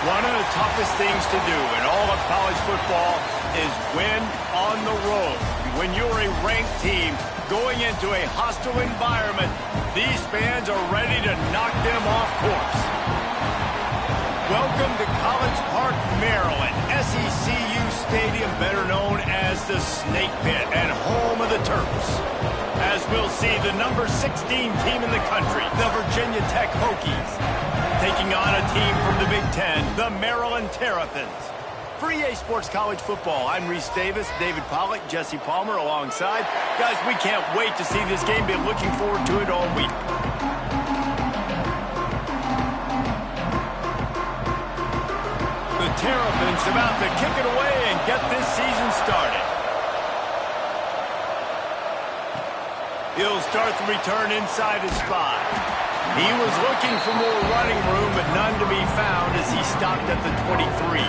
One of the toughest things to do in all of college football is win on the road. When you're a ranked team going into a hostile environment, these fans are ready to knock them off course. Welcome to College Park, Maryland, SECU Stadium, better known as the Snake Pit and home of the Terps. As we'll see, the number 16 team in the country, the Virginia Tech Hokies, taking on a team from the Big Ten, the Maryland Terrapins. For EA Sports College Football, I'm Reese Davis, David Pollack, Jesse Palmer alongside. Guys, we can't wait to see this game. Been looking forward to it all week. The Terrapins about to kick it away and get this season started. He'll start the return inside his spot. He was looking for more running room, but none to be found as he stopped at the 23.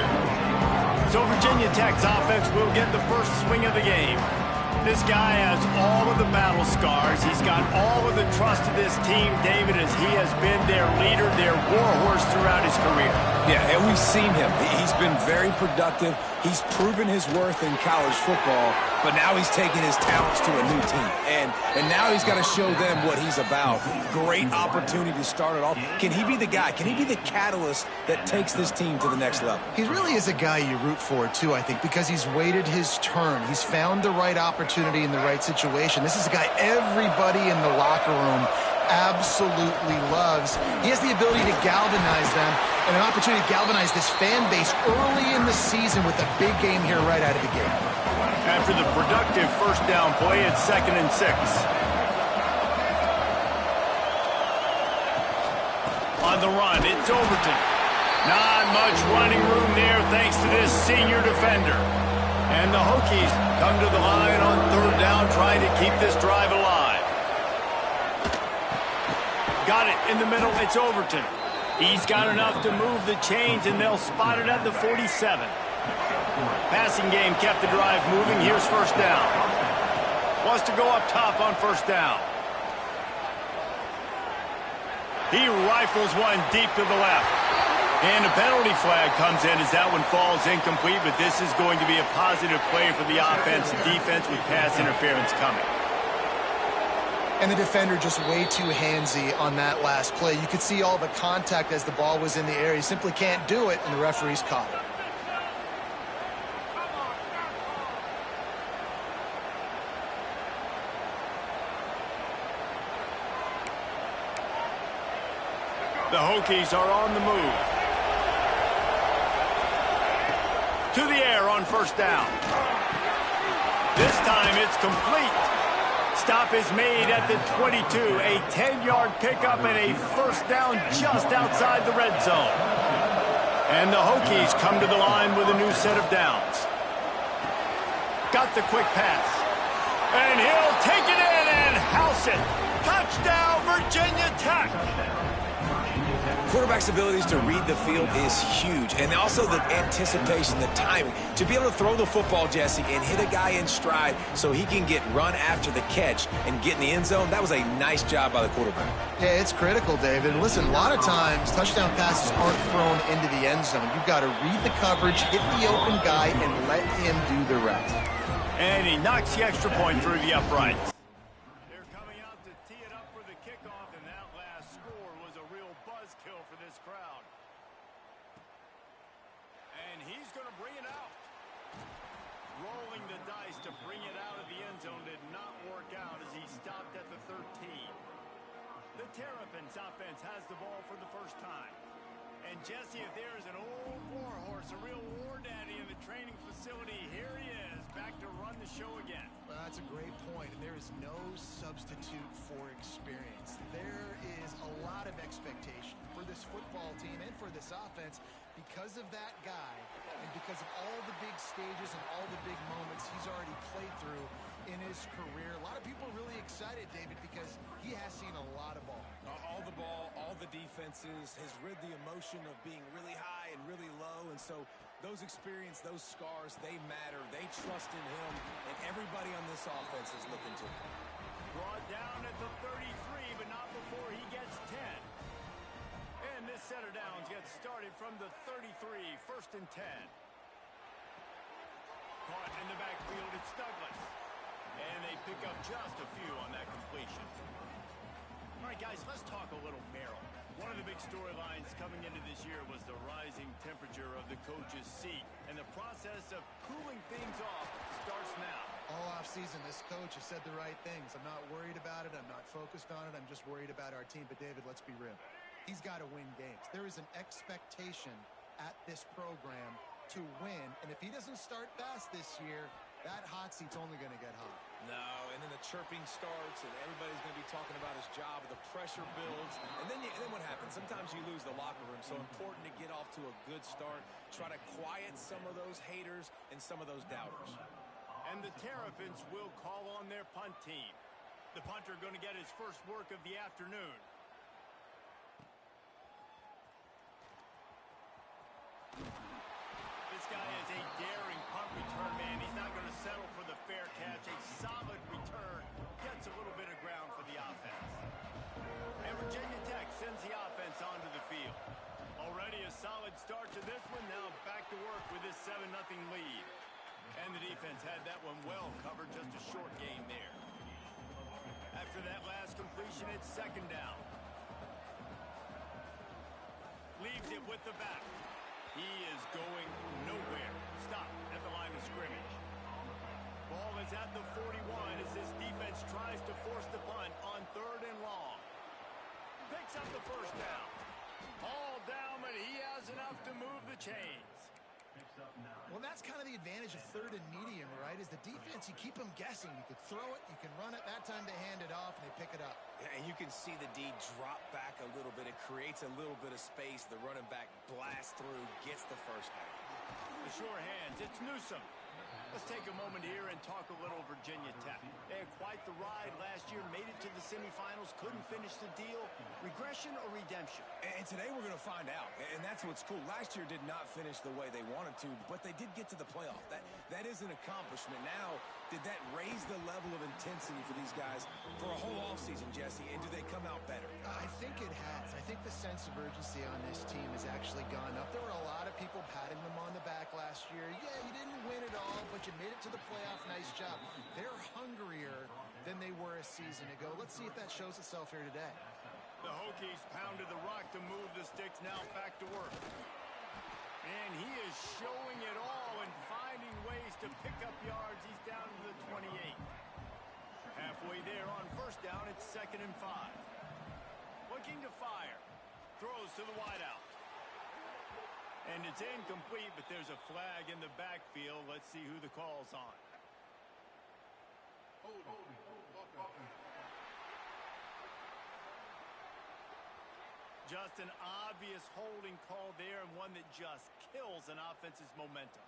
So Virginia Tech's offense will get the first swing of the game. This guy has all of the battle scars. He's got all of the trust of this team, David, as he has been their leader, their warhorse throughout his career. Yeah, and we've seen him. He's been very productive. He's proven his worth in college football, but now he's taking his talents to a new team. And now he's got to show them what he's about. Great opportunity to start it off. Can he be the guy? Can he be the catalyst that takes this team to the next level? He really is a guy you root for, too, I think, because he's waited his turn. He's found the right opportunity in the right situation. This is a guy everybody in the locker room absolutely loves. He has the ability to galvanize them and an opportunity to galvanize this fan base early in the season with a big game here right out of the gate. After the productive first down play, it's 2nd and 6. On the run, it's Overton. Not much running room there thanks to this senior defender. And the Hokies come to the line on 3rd down, trying to keep this drive alive. Got it in the middle, it's Overton. He's got enough to move the chains, and they'll spot it at the 47. Passing game kept the drive moving. Here's 1st down. Wants to go up top on 1st down. He rifles one deep to the left. And a penalty flag comes in as that one falls incomplete, but this is going to be a positive play for the offense and defense with pass interference coming. And the defender just way too handsy on that last play. You could see all the contact as the ball was in the air. He simply can't do it, and the referee's caught it. The Hokies are on the move. To the air on 1st down. This time it's complete. Stop is made at the 22. A 10-yard pickup and a 1st down just outside the red zone. And the Hokies come to the line with a new set of downs. Got the quick pass. And he'll take it in and house it. Touchdown, Virginia Tech. Quarterback's abilities to read the field is huge, and also the anticipation, the timing. To be able to throw the football, Jesse, and hit a guy in stride so he can get run after the catch and get in the end zone, that was a nice job by the quarterback. Yeah, it's critical, David. Listen, a lot of times touchdown passes aren't thrown into the end zone. You've got to read the coverage, hit the open guy, and let him do the rest. And he knocks the extra point through the uprights. They're coming out to tee it up for the kickoff, and that last score was a real buzzkill for this crowd. And he's going to bring it out. Rolling the dice to bring it out of the end zone did not work out as he stopped at the 13. The Terrapins offense has the ball for the first time. And Jesse, if there is an old warhorse, a real war daddy in the training facility, here he is, back to run the show again. Well, that's a great point, and there is no substitute for experience. There is a lot of expectation for this football team and for this offense because of that guy and because of all the big stages and all the big moments he's already played through in his career. A lot of people are really excited, David, because he has seen a lot of ball. All the ball, all the defenses, has rid the emotion of being really high and really low, and so those experience, those scars, they matter. They trust in him, and everybody on this offense is looking to him. Brought down at the 33, but not before he gets 10. And this center downs gets started from the 33, 1st and 10. Caught in the backfield, it's Douglas. And they pick up just a few on that completion. All right, guys, let's talk a little Merrill. One of the big storylines coming into this year was the rising temperature of the coach's seat. And the process of cooling things off starts now. All offseason, this coach has said the right things. I'm not worried about it. I'm not focused on it. I'm just worried about our team. But, David, let's be real. He's got to win games. There is an expectation at this program to win. And if he doesn't start fast this year, that hot seat's only going to get hot. No, and then the chirping starts, and everybody's going to be talking about his job, and the pressure builds. And then what happens? Sometimes you lose the locker room. So important to get off to a good start. Try to quiet some of those haters and some of those doubters. And the Terrapins will call on their punt team. The punter going to get his first work of the afternoon. This guy is a daring punt return man. He's not going to settle for the fair catch. A solid return gets a little bit of ground for the offense. And Virginia Tech sends the offense onto the field. Already a solid start to this one. Now back to work with this 7-0 lead. And the defense had that one well covered. Just a short gain there. After that last completion, it's 2nd down. Leaves it with the back. He is going nowhere. Stop at the line of scrimmage. Ball is at the 41 as this defense tries to force the punt on 3rd and long. Picks up the 1st down. All down, but he has enough to move the chains. Well, that's kind of the advantage of 3rd and medium, right? Is the defense, you keep them guessing. You could throw it, you can run it. That time they hand it off, and they pick it up. Yeah, and you can see the D drop back a little bit. It creates a little bit of space. The running back blasts through, gets the 1st down. The sure hands, it's Newsome. Let's take a moment here and talk a little Virginia Tech. They had quite the ride last year, made it to the semifinals, couldn't finish the deal. Regression or redemption? And today we're going to find out, and that's what's cool. Last year did not finish the way they wanted to, but they did get to the playoff. That is an accomplishment. Now, did that raise the level of intensity for these guys for a whole offseason, Jesse, and do they come out better? I think it has. I think the sense of urgency on this team has actually gone up. There were a lot of people patting them on the back last year. Yeah, you didn't win it all, but you made it to the playoff. Nice job. They're hungrier than they were a season ago. Let's see if that shows itself here today. The Hokies pounded the rock to move the sticks. Now back to work. And he is showing it all and finding ways to pick up yards. He's down to the 28. Halfway there on 1st down, it's 2nd and 5. Looking to fire. Throws to the wideout. And it's incomplete, but there's a flag in the backfield. Let's see who the call's on. Just an obvious holding call there, and one that just kills an offense's momentum.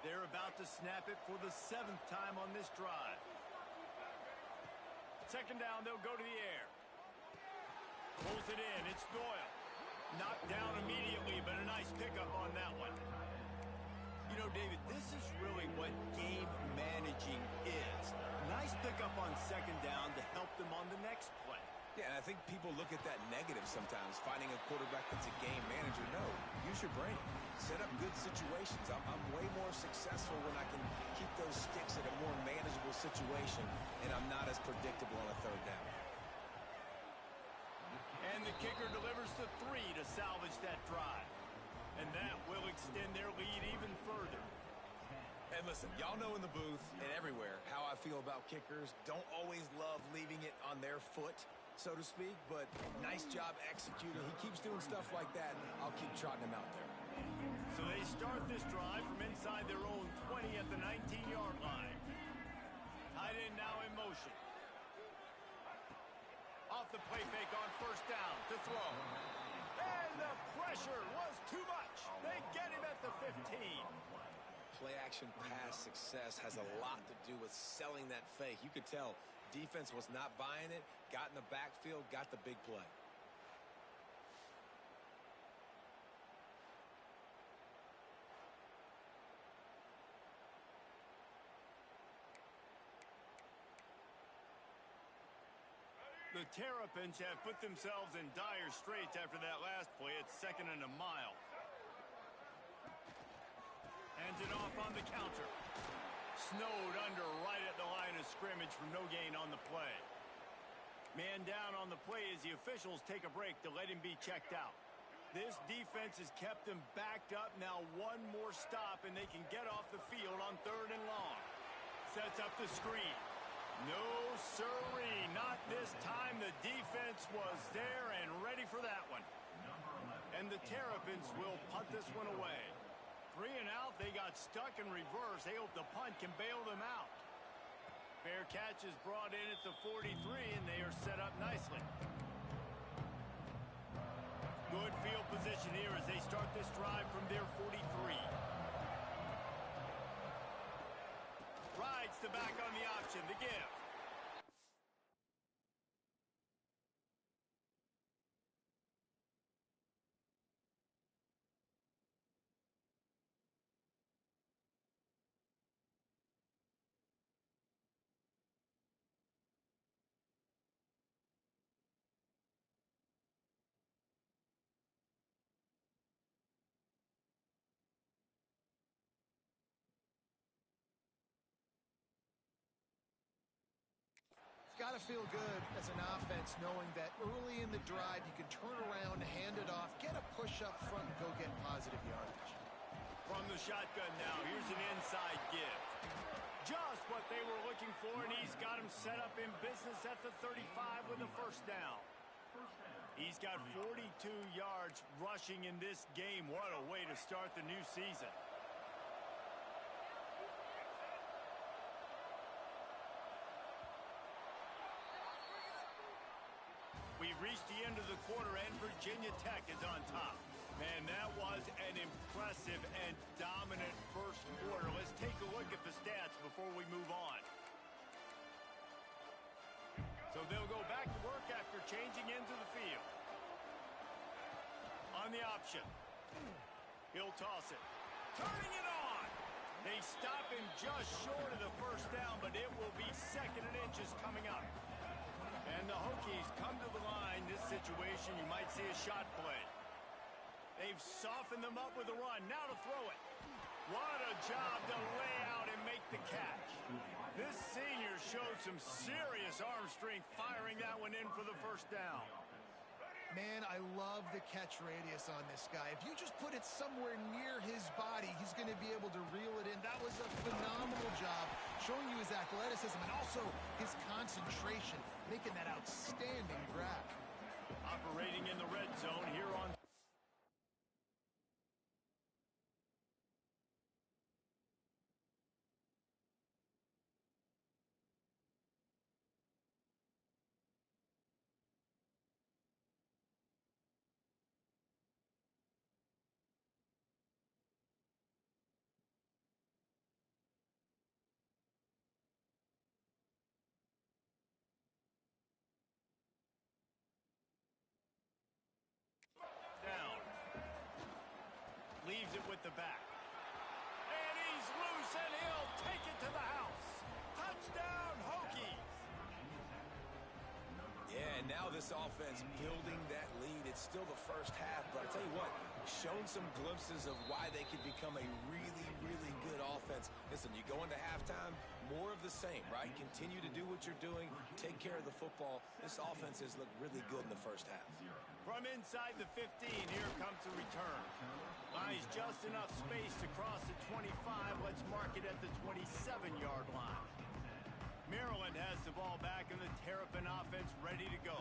They're about to snap it for the 7th time on this drive. 2nd down, they'll go to the air. Pulls it in, it's Doyle. Knocked down immediately, but a nice pickup on that one. You know, David, this is really what game managing is. Nice pickup on 2nd down to help them on the next play. Yeah, and I think people look at that negative sometimes, finding a quarterback that's a game manager. No, use your brain. Set up good situations. I'm way more successful when I can keep those sticks in a more manageable situation, and I'm not as predictable on a 3rd down. And the kicker delivers the 3 to salvage that drive. And that will extend their lead even further. And listen, y'all know in the booth and everywhere how I feel about kickers. Don't always love leaving it on their foot, so to speak, but nice job executing. He keeps doing stuff like that. I'll keep trotting him out there. So they start this drive from inside their own 20 at the 19-yard line. Tight end now in motion. Off the play fake on 1st down to throw. And the pressure was too much. They get him at the 15. Play-action pass success has a lot to do with selling that fake. You could tell defense was not buying it, got in the backfield, got the big play. The Terrapins have put themselves in dire straits after that last play. It's 2nd and a mile. Hands it off on the counter. Snowed under right at the line of scrimmage for no gain on the play. Man down on the play as the officials take a break to let him be checked out. This defense has kept them backed up. Now one more stop and they can get off the field on 3rd and long. Sets up the screen. No sirree, not this time. The defense was there and ready for that one. And the Terrapins will punt this one away. 3 and out, they got stuck in reverse. They hope the punt can bail them out. Fair catch is brought in at the 43, and they are set up nicely. Good field position here as they start this drive from their 43. Rides the back on the option, the give. It's got to feel good as an offense knowing that early in the drive you can turn around, hand it off, get a push up front, and go get positive yardage. From the shotgun now, here's an inside give. Just what they were looking for, and he's got him set up in business at the 35 with the 1st down. He's got 42 yards rushing in this game. What a way to start the new season. We've reached the end of the quarter, and Virginia Tech is on top. Man, that was an impressive and dominant first quarter. Let's take a look at the stats before we move on. So they'll go back to work after changing into the field. On the option. He'll toss it. Turning it on! They stop him just short of the 1st down, but it will be 2nd and inches coming up. And the Hokies come to the line. This situation, you might see a shot play. They've softened them up with a run. Now to throw it. What a job to lay out and make the catch. This senior showed some serious arm strength firing that one in for the 1st down. Man, I love the catch radius on this guy. If you just put it somewhere near his body, he's going to be able to reel it in. That was a phenomenal job, showing you his athleticism and also his concentration, making that outstanding grab. Operating in the red zone here on... down. Leaves it with the back. And he's loose, and he'll take it to the house. Touchdown, Hokies. Yeah, and now this offense building that lead. It's still the 1st half, but I'll tell you what, shown some glimpses of why they could become a really, really good offense. Listen, you go into halftime, more of the same, right? Continue to do what you're doing, take care of the football. This offense has looked really good in the 1st half. From inside the 15, here comes the return. Buys just enough space to cross the 25. Let's mark it at the 27-yard line. Maryland has the ball back, and the Terrapin offense ready to go.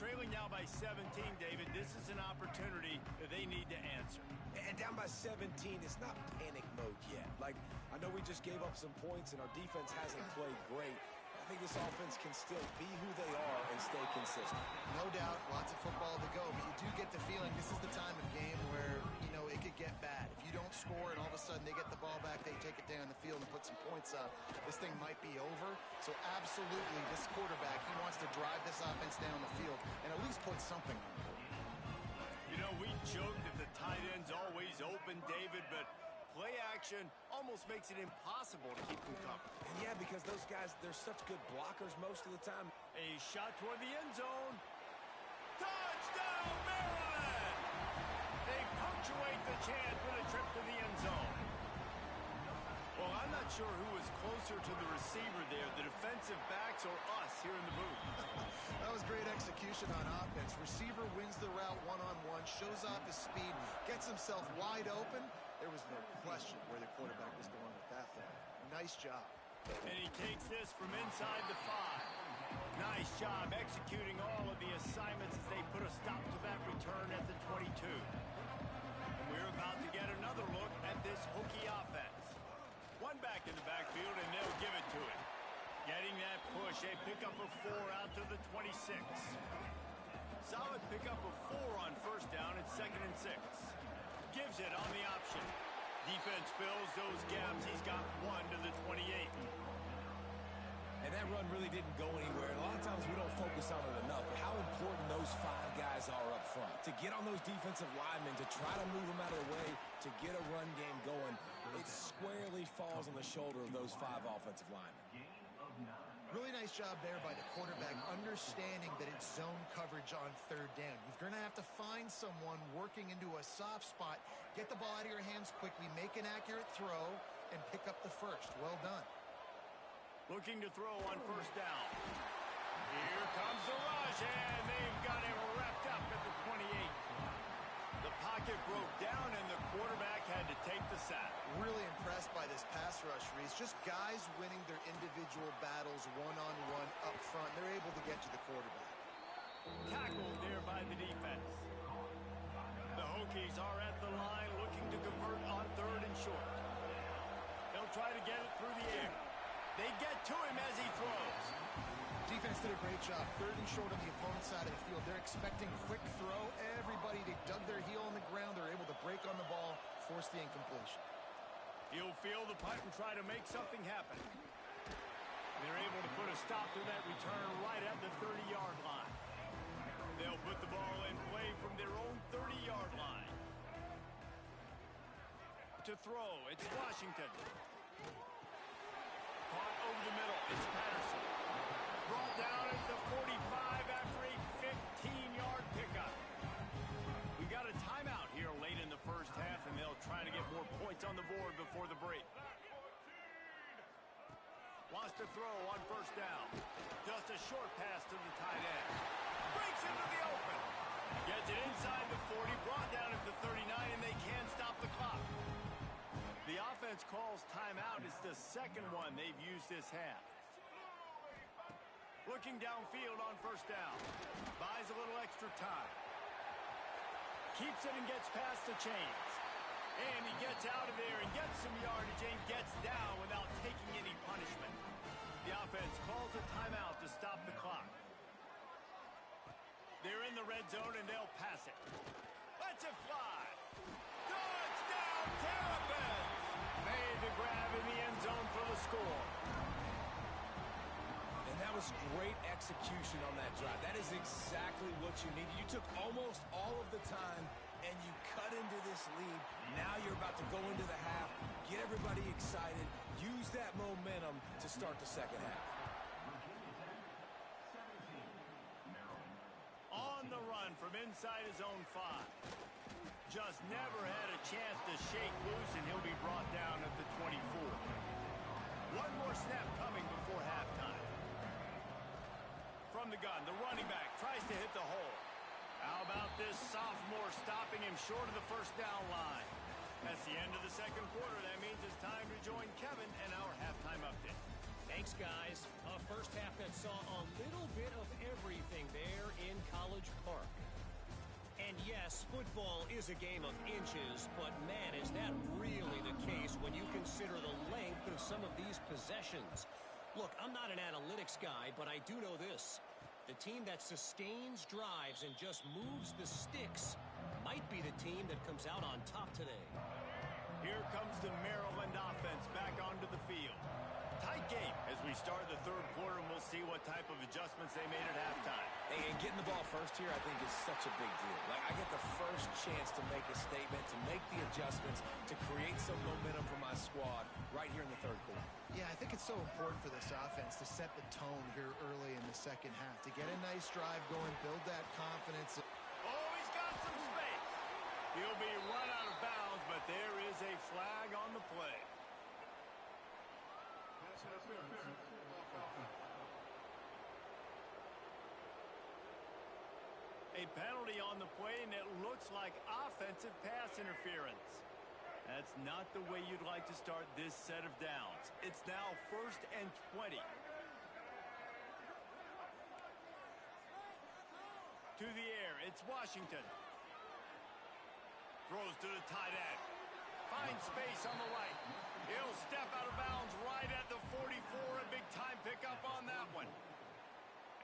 Trailing now by 17, David, this is an opportunity that they need to answer. And down by 17, it's not panic mode yet. Like, I know we just gave up some points, and our defense hasn't played great. I think this offense can still be who they are and stay consistent. No doubt, lots of football to go, but you do get the feeling this is the time of game where, you know, it could get bad. If you don't score and all of a sudden they get the ball back, they take it down the field and put some points up, this thing might be over. So absolutely, this quarterback, he wants to drive this offense down the field and at least put something on the board. You know, we joked that the tight end's always open, David, but play action protection almost makes it impossible to keep them covered. And yeah, because those guys, they're such good blockers most of the time. A shot toward the end zone. Touchdown, Maryland! They punctuate the chance with a trip to the end zone. Well, I'm not sure who was closer to the receiver there, the defensive backs or us here in the booth. That was great execution on offense. Receiver wins the route one-on-one, shows off his speed, gets himself wide open. There was no question where the quarterback was going with that ball. Nice job. And he takes this from inside the 5. Nice job executing all of the assignments as they put a stop to that return at the 22. And we're about to get another look at this Hokie offense. One back in the backfield, and they'll give it to it. Getting that push, a pickup of 4 out to the 26. Solid pickup of 4 on first down at 2nd and 6. Gives it on the option. Defense fills those gaps. He's got 1 to the 28. And that run really didn't go anywhere. And a lot of times we don't focus on it enough, but how important those 5 guys are up front. To get on those defensive linemen, to try to move them out of the way, to get a run game going, it squarely falls on the shoulder of those 5 offensive linemen. Really nice job there by the quarterback, understanding that it's zone coverage on 3rd down. You're going to have to find someone working into a soft spot, get the ball out of your hands quickly, make an accurate throw, and pick up the first. Well done. Looking to throw on first down. Here comes the rush, and they've got him wrapped up at the 28. The pocket broke down, and the quarterback had to take the sack. Really impressed by this pass rush, Reese. Just guys winning their individual battles one-on-one up front. They're able to get to the quarterback. Tackled there by the defense. The Hokies are at the line looking to convert on 3rd and short. They'll try to get it through the air. They get to him as he throws. Defense did a great job. 3rd and short on the opponent's side of the field. They're expecting quick throw. Everybody, they dug their heel on the ground. They're able to break on the ball, force the incompletion. He'll feel the punt and try to make something happen. They're able to put a stop to that return right at the 30-yard line. They'll put the ball in play from their own 30-yard line. To throw, it's Washington. Caught over the middle, it's Patterson. Brought down at the 45 after a 15-yard pickup. We got a timeout here late in the first half, and they'll try to get more points on the board before the break. Wants to throw on first down. Just a short pass to the tight end. Breaks into the open. Gets it inside the 40, brought down at the 39, and they can't stop the clock. The offense calls timeout. It's the second one they've used this half. Looking downfield on first down. Buys a little extra time. Keeps it and gets past the chains. And he gets out of there and gets some yardage and gets down without taking any punishment. The offense calls a timeout to stop the clock. They're in the red zone and they'll pass it. Lets it fly. Touchdown, Terrapins! Made the grab in the end zone for the score. And that was great execution on that drive. That is exactly what you needed. You took almost all of the time, and you cut into this lead. Now you're about to go into the half, get everybody excited, use that momentum to start the second half. On the run from inside his own 5. Just never had a chance to shake loose, and he'll be brought down at the 24. One more snap coming before halftime. From the gun, the running back tries to hit the hole. How about this sophomore stopping him short of the first down line? That's the end of the second quarter. That means it's time to join Kevin and our halftime update. Thanks, guys. A first half that saw a little bit of everything there in College Park. And yes, football is a game of inches, but man, is that really the case when you consider the length of some of these possessions. Look, I'm not an analytics guy, but I do know this. The team that sustains drives and just moves the sticks might be the team that comes out on top today. Here comes the Maryland offense back onto the field. tight game as we start the third quarter, and we'll see what type of adjustments they made at halftime. And getting the ball first here, I think, is such a big deal. Like, I get the first chance to make a statement, to make the adjustments, to create some momentum for my squad right here in the third quarter. Yeah, I think it's so important for this offense to set the tone here early in the second half, to get a nice drive going, build that confidence. Oh, he's got some space. He'll be run out of bounds, but there is a flag on the play. A penalty on the play, and it looks like offensive pass interference. That's not the way you'd like to start this set of downs. It's now 1st and 20. To the air, it's Washington. Throws to the tight end. Finds space on the right. He'll step out of bounds right at the 44. A big-time pickup on that one.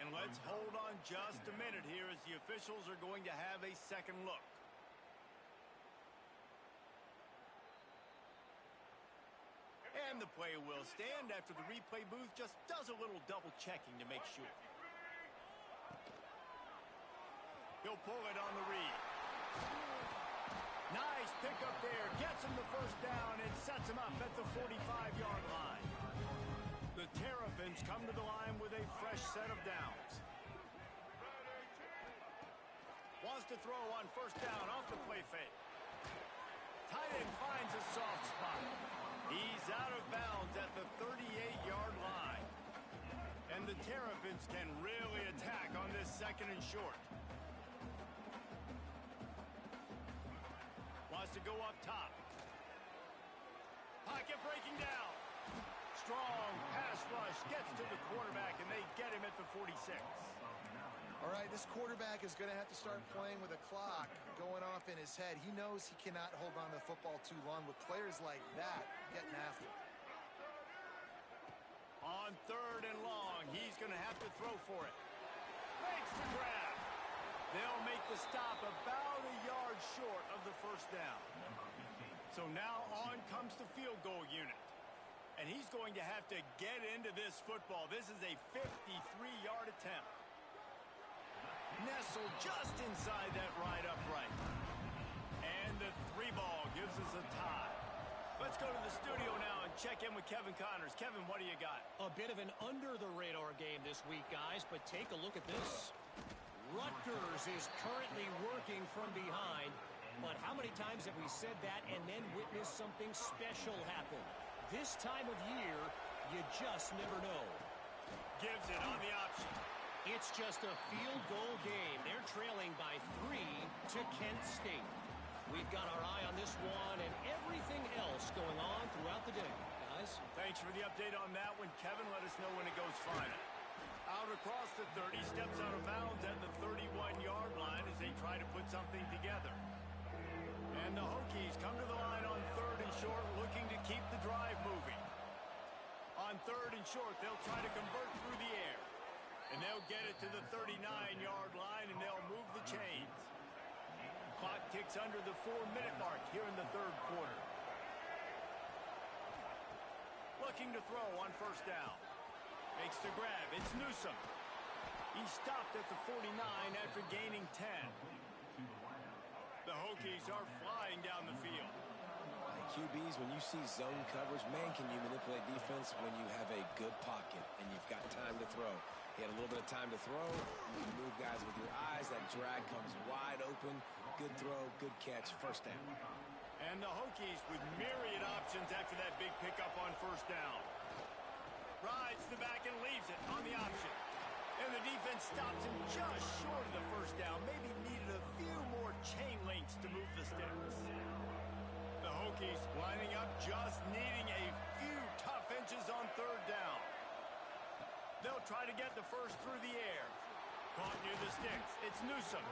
And let's hold on just a minute here as the officials are going to have a second look. And the play will stand after the replay booth just does a little double-checking to make sure. He'll pull it on the read. Nice pickup there. Gets him the first down and sets him up at the 45-yard line. The Terrapins come to the line with a fresh set of downs. Wants to throw on first down off the play fake. Tight end finds a soft spot. He's out of bounds at the 38-yard line. And the Terrapins can really attack on this 2nd and short. Wants to go up top. Pocket breaking down. Strong pass rush gets to the quarterback, and they get him at the 46. All right, this quarterback is going to have to start playing with a clock going off in his head. He knows he cannot hold on to the football too long with players like that getting after him. On 3rd and long, he's going to have to throw for it. Makes the grab. They'll make the stop about a yard short of the first down. So now on comes the field goal unit. And he's going to have to get into this football. This is a 53-yard attempt. Nestled just inside that right upright. And the 3-ball gives us a tie. Let's go to the studio now and check in with Kevin Connors. Kevin, what do you got? A bit of an under-the-radar game this week, guys, but take a look at this. Rutgers is currently working from behind, but how many times have we said that and then witnessed something special happen? This time of year, you just never know. Gives it on the option. It's just a field goal game. They're trailing by 3 to Kent State. We've got our eye on this one and everything else going on throughout the day, guys. Thanks for the update on that one, Kevin. Let us know when it goes final. Out across the 30, steps out of bounds at the 31-yard line as they try to put something together. And the Hokies come to the line on 3rd and short, looking to keep the drive moving. On 3rd and short, they'll try to convert through the air. And they'll get it to the 39-yard line, and they'll move the chains. Clock ticks under the 4-minute mark here in the third quarter. Looking to throw on first down. Makes the grab. It's Newsome. He stopped at the 49 after gaining 10. The Hokies are flying down the field. QBs, when you see zone coverage, man, can you manipulate defense when you have a good pocket and you've got time to throw. He had a little bit of time to throw. You can move guys with your eyes. That drag comes wide open. Good throw, good catch, first down. And the Hokies with myriad options after that big pickup on first down. Rides the back and leaves it on the option. And the defense stops him just short of the first down. Maybe needed a few more chain links to move the sticks. The Hokies lining up, just needing a few tough inches on third down. They'll try to get the first through the air. Caught near the sticks. It's Newsome.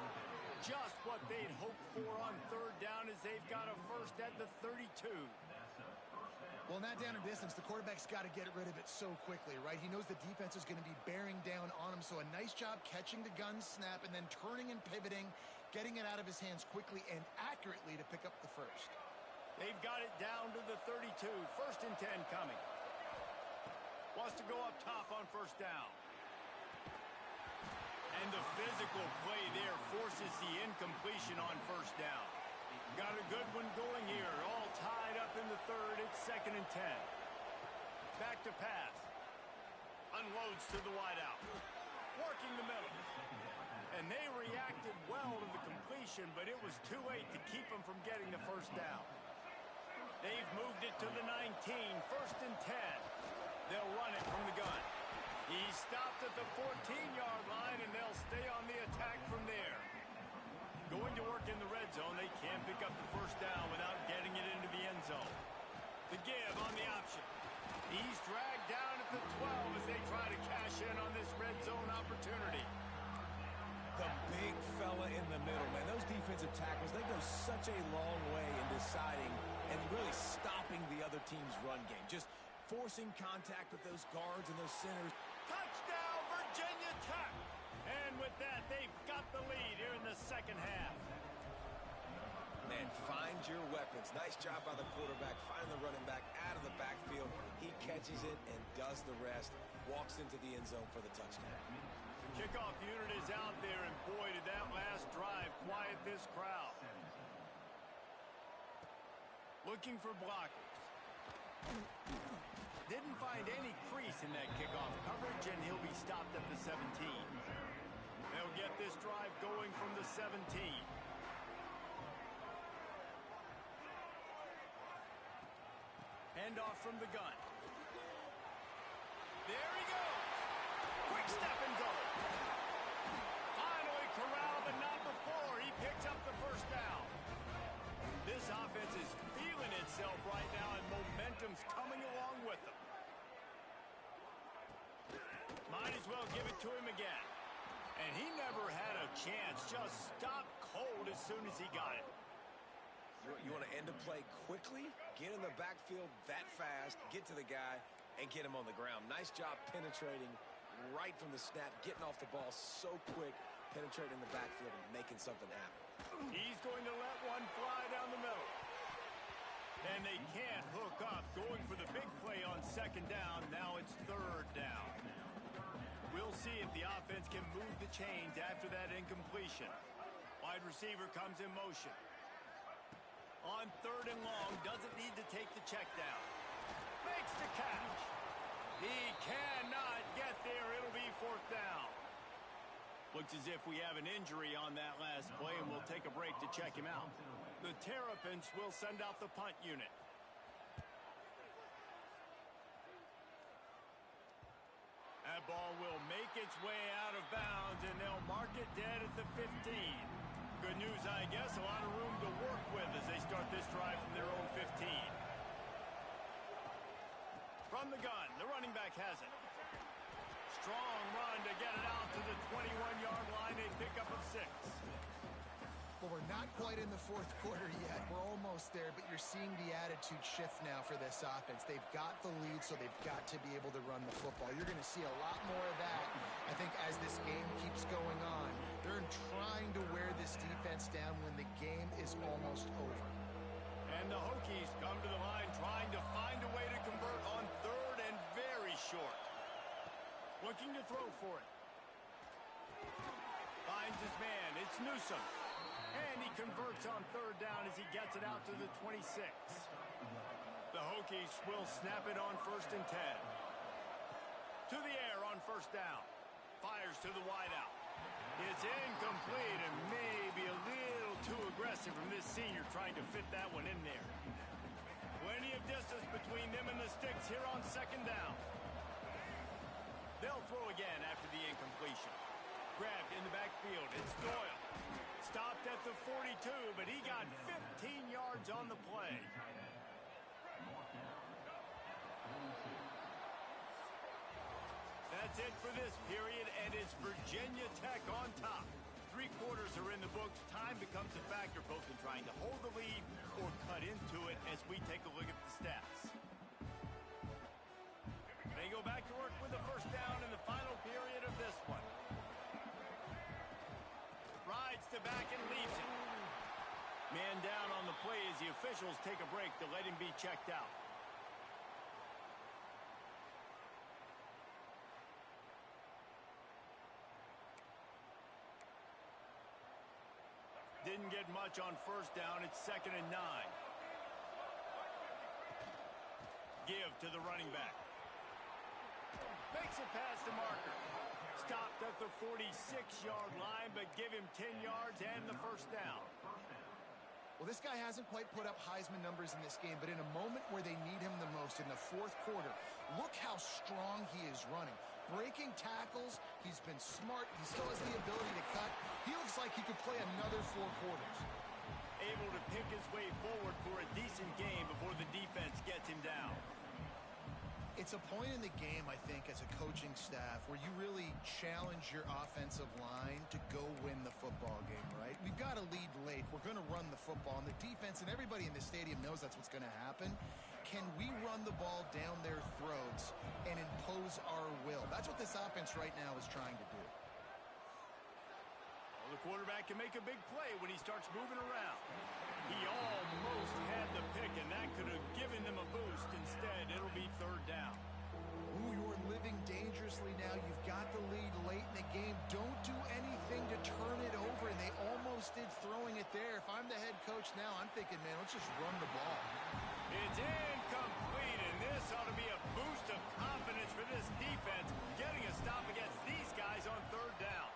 Just what they'd hoped for on third down as they've got a first at the 32. Well, in that down and distance, the quarterback's got to get rid of it so quickly, right? He knows the defense is going to be bearing down on him, so a nice job catching the gun snap and then turning and pivoting, getting it out of his hands quickly and accurately to pick up the first. They've got it down to the 32. 1st and 10 coming. Wants to go up top on first down. And the physical play there forces the incompletion on first down. Got a good one going here. All tied up in the third. It's 2nd and 10. Back to pass. Unloads to the wideout. Working the middle. And they reacted well to the completion, but it was too late to keep them from getting the first down. They've moved it to the 19. 1st and 10. They'll run it from the gun. He stopped at the 14-yard line, and they'll stay on the attack from there. Going to work in the red zone, they can't pick up the first down without getting it into the end zone. The give on the option. He's dragged down at the 12 as they try to cash in on this red zone opportunity. The big fella in the middle, man. Those defensive tackles, they go such a long way in deciding and really stopping the other team's run game. Just forcing contact with those guards and those centers. Touchdown, Virginia Tech! And with that, they've got the lead here in the second half. Man, find your weapons. Nice job by the quarterback. Find the running back out of the backfield. He catches it and does the rest. Walks into the end zone for the touchdown. The kickoff unit is out there, and boy, did that last drive quiet this crowd. Looking for blockers. Didn't find any crease in that kickoff coverage, and he'll be stopped at the 17. They'll get this drive going from the 17. Handoff from the gun. There he goes. Quick step and go. Finally corralled, but not before. He picks up the first down. This offense is feeling itself right now, and momentum's coming along with them. Might as well give it to him again. And he never had a chance. Just stopped cold as soon as he got it. You want to end a play quickly, get in the backfield that fast, get to the guy, and get him on the ground. Nice job penetrating right from the snap, getting off the ball so quick, penetrating the backfield and making something happen. He's going to let one fly down the middle. And they can't hook up. Going for the big play on 2nd down. Now it's 3rd down. We'll see if the offense can move the chains after that incompletion. Wide receiver comes in motion. On 3rd and long, doesn't need to take the check down. Makes the catch. He cannot get there. It'll be 4th down. Looks as if we have an injury on that last play, and we'll take a break to check him out. The Terrapins will send out the punt unit. That ball will make its way out of bounds, and they'll mark it dead at the 15. Good news, I guess, a lot of room to work with as they start this drive from their own 15. From the gun, the running back has it. Strong run to get it out to the 21-yard line. They pick up a 6. Well, we're not quite in the 4th quarter yet. We're almost there, but you're seeing the attitude shift now for this offense. They've got the lead, so they've got to be able to run the football. You're going to see a lot more of that, I think, as this game keeps going on. They're trying to wear this defense down when the game is almost over. And the Hokies come to the line trying to find a way to convert on 3rd and very short. Looking to throw for it. Finds his man. It's Newsome. And he converts on 3rd down as he gets it out to the 26. The Hokies will snap it on 1st and 10. To the air on 1st down. Fires to the wideout. It's incomplete and maybe a little too aggressive from this senior trying to fit that one in there. Plenty of distance between them and the sticks here on 2nd down. They'll throw again after the incompletion. Grabbed in the backfield. It's Doyle. Stopped at the 42, but he got 15 yards on the play. That's it for this period, and it's Virginia Tech on top. 3 quarters are in the books. Time becomes a factor both in trying to hold the lead or cut into it as we take a look at the stats. They go back to work with the 1st down in the final period of this one. Rides to back and leaves it. Man down on the play as the officials take a break to let him be checked out. get much on first down. It's 2nd and 9. Give to the running back. Makes it past the marker. Stopped at the 46-yard line, but give him 10 yards and the first down. Well, this guy hasn't quite put up Heisman numbers in this game, but in a moment where they need him the most, in the fourth quarter, look how strong he is running. Breaking tackles, he's been smart, he still has the ability to cut. He looks like he could play another 4 quarters. Able to pick his way forward for a decent game before the defense gets him down. It's a point in the game, I think, as a coaching staff where you really challenge your offensive line to go win the football game, right? We've got to lead late. We're going to run the football, and the defense and everybody in the stadium knows that's what's going to happen. Can we run the ball down their throats and impose our will? That's what this offense right now is trying to do. Well, the quarterback can make a big play when he starts moving around. He almost had the pick, and that could have given them a boost. Instead, it'll be 3rd down. Ooh, you're living dangerously now. You've got the lead late in the game. Don't do anything to turn it over, and they almost did throwing it there. If I'm the head coach now, I'm thinking, man, let's just run the ball. It's incomplete, and this ought to be a boost of confidence for this defense, getting a stop against these guys on 3rd down.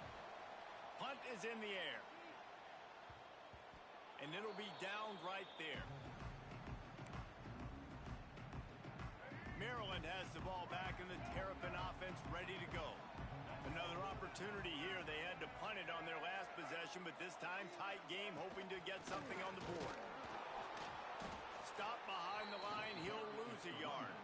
Punt is in the air. And it'll be down right there. Maryland has the ball back, and the Terrapin offense ready to go. Another opportunity here. They had to punt it on their last possession, but this time tight game, hoping to get something on the board. Stop behind the line. He'll lose a yard.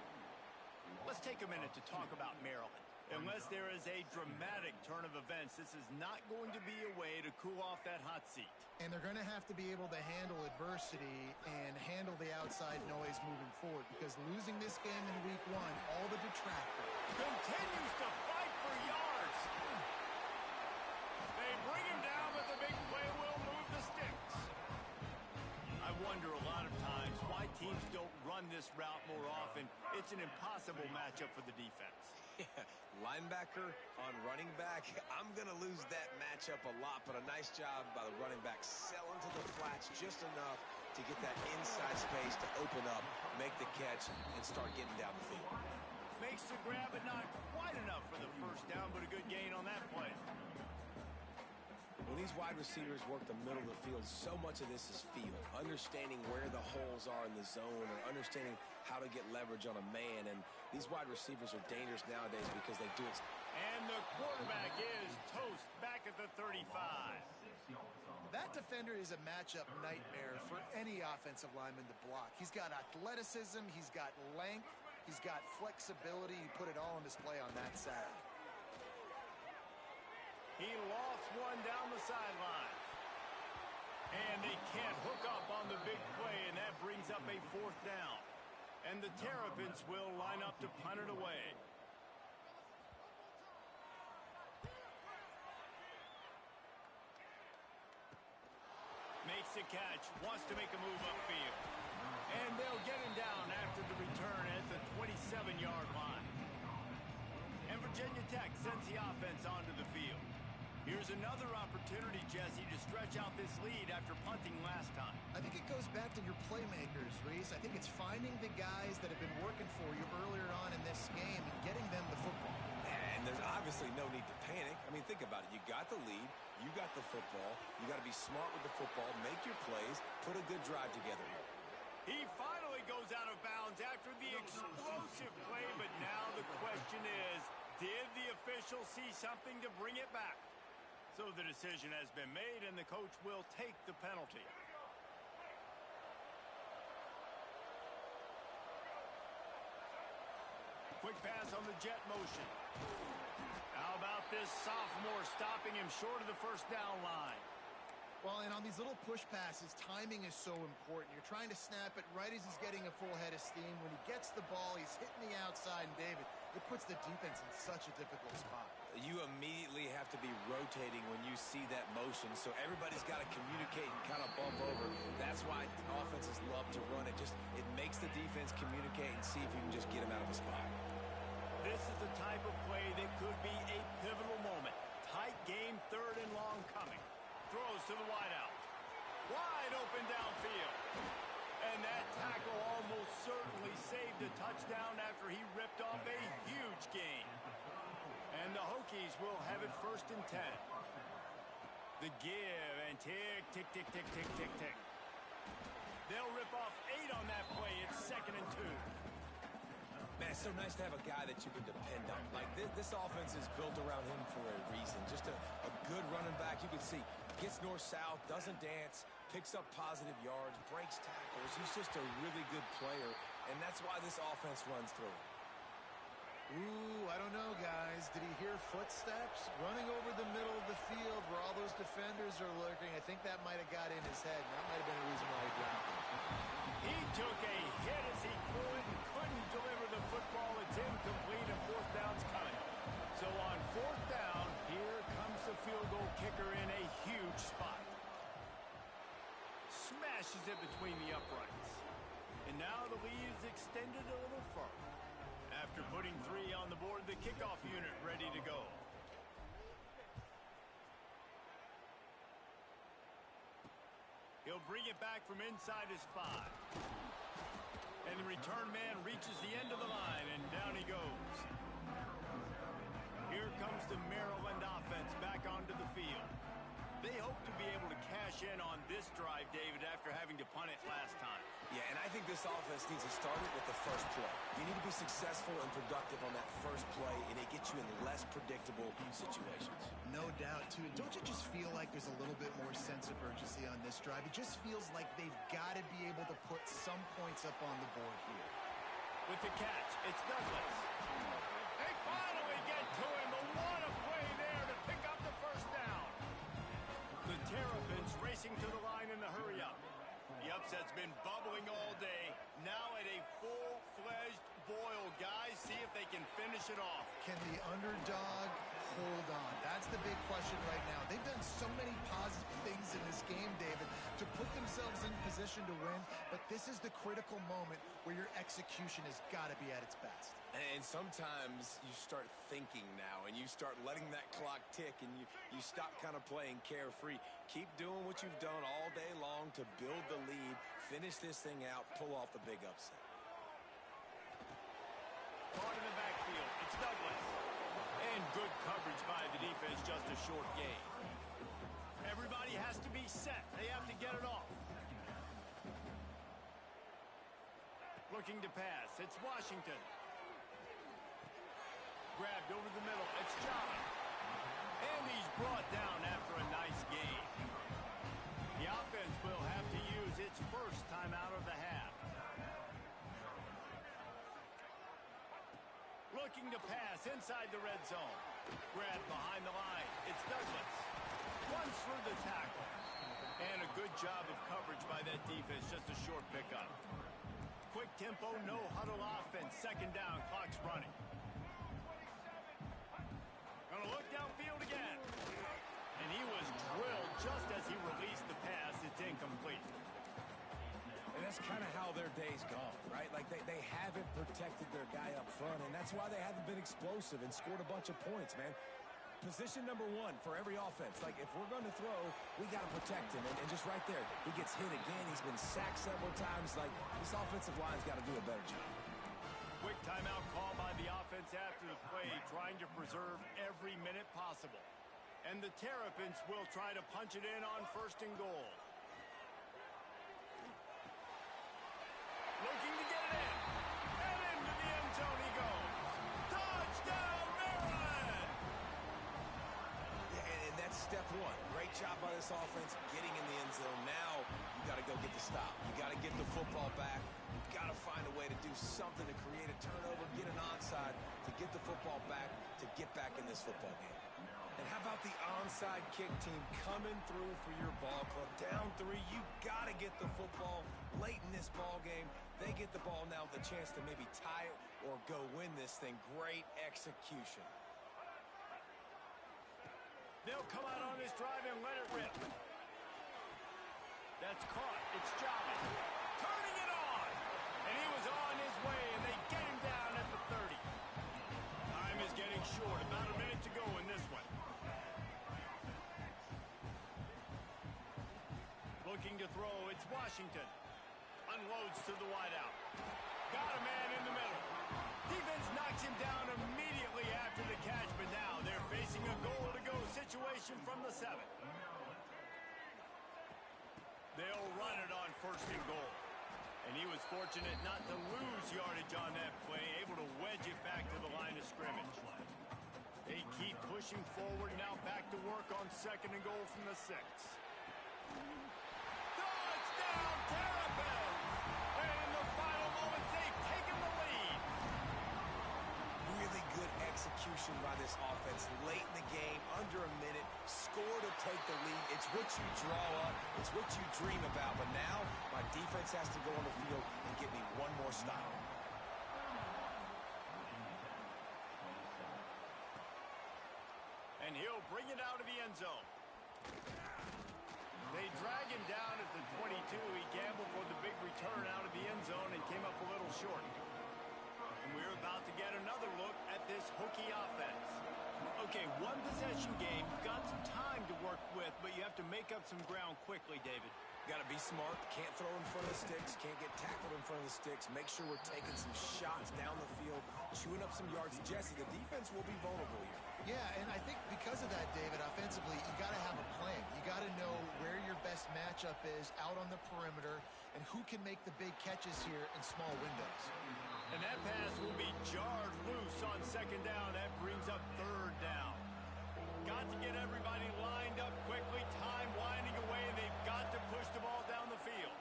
Let's take a minute to talk about Maryland. Unless there is a dramatic turn of events, this is not going to be a way to cool off that hot seat. And they're going to have to be able to handle adversity and handle the outside noise moving forward, because losing this game in week 1, all the detractors. Continues to fight for yards. They bring him down, but the big play will move the sticks. I wonder a lot of times why teams don't run this route more often. It's an impossible matchup for the defense. Yeah, linebacker on running back. I'm going to lose that matchup a lot, but a nice job by the running back selling to the flats just enough to get that inside space to open up, make the catch, and start getting down the field. Makes the grab, but not quite enough for the first down, but a good gain on that play. When these wide receivers work the middle of the field, so much of this is feel. Understanding where the holes are in the zone, or understanding how to get leverage on a man. And these wide receivers are dangerous nowadays because they do it. And the quarterback is toast back at the 35. That defender is a matchup nightmare for any offensive lineman to block. He's got athleticism, he's got length, he's got flexibility. He put it all on display on that side. He lost one down the sideline. And they can't hook up on the big play, and that brings up a 4th down. And the Terrapins will line up to punt it away. Makes the catch, wants to make a move upfield. And they'll get him down after the return at the 27-yard line. And Virginia Tech sends the offense onto the field. Here's another opportunity, Jesse, to stretch out this lead after punting last time. I think it goes back to your playmakers, Reese. I think it's finding the guys that have been working for you earlier on in this game and getting them the football. And there's obviously no need to panic. I mean, think about it. You got the lead. You got the football. You got to be smart with the football, make your plays, put a good drive together here. He finally goes out of bounds after the explosive play, but now the question is, did the official see something to bring it back? So the decision has been made, and the coach will take the penalty. Quick pass on the jet motion. How about this sophomore stopping him short of the first down line? Well, and on these little push passes, timing is so important. You're trying to snap it right as he's getting a full head of steam. When he gets the ball, he's hitting the outside, and David, it puts the defense in such a difficult spot. You immediately have to be rotating when you see that motion, so everybody's got to communicate and kind of bump over. That's why offenses love to run it. It makes the defense communicate and see if you can just get him out of the spot. This is the type of play that could be a pivotal moment. Tight game, 3rd and long coming. Throws to the wideout. Wide open downfield. And that tackle almost certainly saved a touchdown after he ripped off a huge gain. And the Hokies will have it 1st and 10. The give and tick, tick, tick, tick, tick, tick, tick. They'll rip off 8 on that play. It's 2nd and 2. Man, it's so nice to have a guy that you can depend on. Like, this offense is built around him for a reason. Just a good running back. You can see, gets north-south, doesn't dance, picks up positive yards, breaks tackles. He's just a really good player, and that's why this offense runs through him. Ooh, I don't know, guys. Did he hear footsteps? Running over the middle of the field where all those defenders are lurking. I think that might have got in his head, and that might have been the reason why he dropped it. He took a hit as he could and couldn't deliver the football. It's incomplete, and 4th down's coming. So on 4th down, here comes the field goal kicker in a huge spot. Smashes it between the uprights. And now the lead is extended a little further. After putting 3 on the board, the kickoff unit ready to go. He'll bring it back from inside his 5. And the return man reaches the end of the line, and down he goes. Here comes the Maryland offense back onto the field. They hope to be able to cash in on this drive, David, after having to punt it last time. Yeah, and I think this offense needs to start it with the first play. You need to be successful and productive on that first play, and it gets you in less predictable situations. No doubt, too. Don't you just feel like there's a little bit more sense of urgency on this drive? It just feels like they've got to be able to put some points up on the board here. With the catch, it's Douglas. They finally get to him, but what a play there to pick up the 1st down. The Terrapins racing to the line in the hurry-up. The upset's been bubbling all day. Now at a full-fledged boil, guys. See if they can finish it off. Can the underdog hold on? That's the big question right now. They've done so many positive things in this game, David, to put themselves in position to win, but this is the critical moment where your execution has got to be at its best. And sometimes you start thinking now, and you start letting that clock tick, and you stop kind of playing carefree. Keep doing what you've done all day long to build the lead, finish this thing out, pull off the big upset. Caught in the backfield, it's Douglas. And good coverage by the defense, just a short gain. Everybody has to be set. They have to get it off. Looking to pass, it's Washington. Grabbed over the middle, it's John. And he's brought down after a nice gain. The offense will have to use its 1st timeout of the half. Looking to pass inside the red zone. Grabbed behind the line. It's Douglas. Runs through the tackle. And a good job of coverage by that defense. Just a short pickup. Quick tempo, no huddle offense. 2nd down, clock's running. Gonna look downfield again. And he was drilled just as he released the pass. It's incomplete. And that's kind of how their day's gone, right? Like, they haven't protected their guy up front, and that's why they haven't been explosive and scored a bunch of points, man. Position number 1 for every offense. Like, if we're going to throw, we got to protect him. And just right there, he gets hit again. He's been sacked several times. Like, this offensive line's got to do a better job. Quick timeout call by the offense after the play, trying to preserve every minute possible. And the Terrapins will try to punch it in on 1st and goal. Looking to get it in. And into the end zone he goes. Touchdown, Maryland! Yeah, and that's step 1. Great job by this offense getting in the end zone. Now you got to go get the stop. You got to get the football back. You got to find a way to do something to create a turnover, get an onside, to get the football back, to get back in this football game. And how about the onside kick team coming through for your ball club? Down 3, you got to get the football late in this ball game. They get the ball now with a chance to maybe tie it or go win this thing. Great execution. They'll come out on this drive and let it rip. That's caught. It's Jolly. Turning it on. And he was on his way, and they get him down at the 30. Time is getting short. About a minute to go in this one. Looking to throw. It's Washington. Unloads to the wideout. Got a man in the middle. Defense knocks him down immediately after the catch, but now they're facing a goal-to-go situation from the 7. They'll run it on 1st and goal. And he was fortunate not to lose yardage on that play, able to wedge it back to the line of scrimmage. They keep pushing forward, now back to work on 2nd and goal from the 6. Touchdown, Terrapins! And in the final moments, they've taken the lead. Really good execution by this offense late in the game, under a minute, score to take the lead. It's what you draw up, it's what you dream about, but now my defense has to go on the field and give me one more stop. And he'll bring it out of the end zone. They drag him down at the 22. He gambled for the big return out of the end zone and came up a little short. And we're about to get another look at this Hokie offense. Okay, one possession game. You've got some time to work with, but you have to make up some ground quickly, David. Got to be smart. Can't throw in front of the sticks. Can't get tackled in front of the sticks. Make sure we're taking some shots down the field, chewing up some yards. Jesse, the defense will be vulnerable here. Yeah, and I think because of that, David, offensively, you got to have a plan. You got to know where your best matchup is out on the perimeter and who can make the big catches here in small windows. And that pass will be jarred loose on 2nd down. That brings up 3rd down. Got to get everybody lined up quickly. Time winding away, and they've got to push the ball down the field.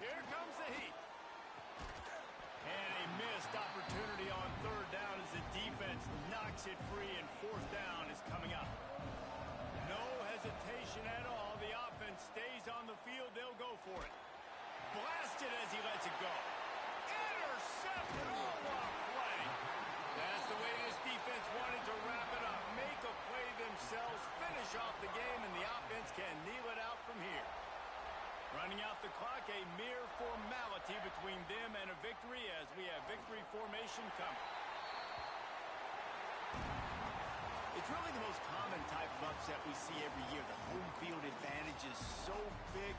Here comes the heat. And a missed opportunity on 3rd down as the defense knocks it free, and 4th down is coming up. No hesitation at all. The offense stays on the field. They'll go for it. Blasted as he lets it go. Intercepted. Oh, what a play. That's the way this defense wanted to wrap it up. Make a play themselves, finish off the game, and the offense can kneel it out from here. Running out the clock, a mere formality between them and a victory as we have victory formation coming. It's really the most common type of upset we see every year. The home field advantage is so big.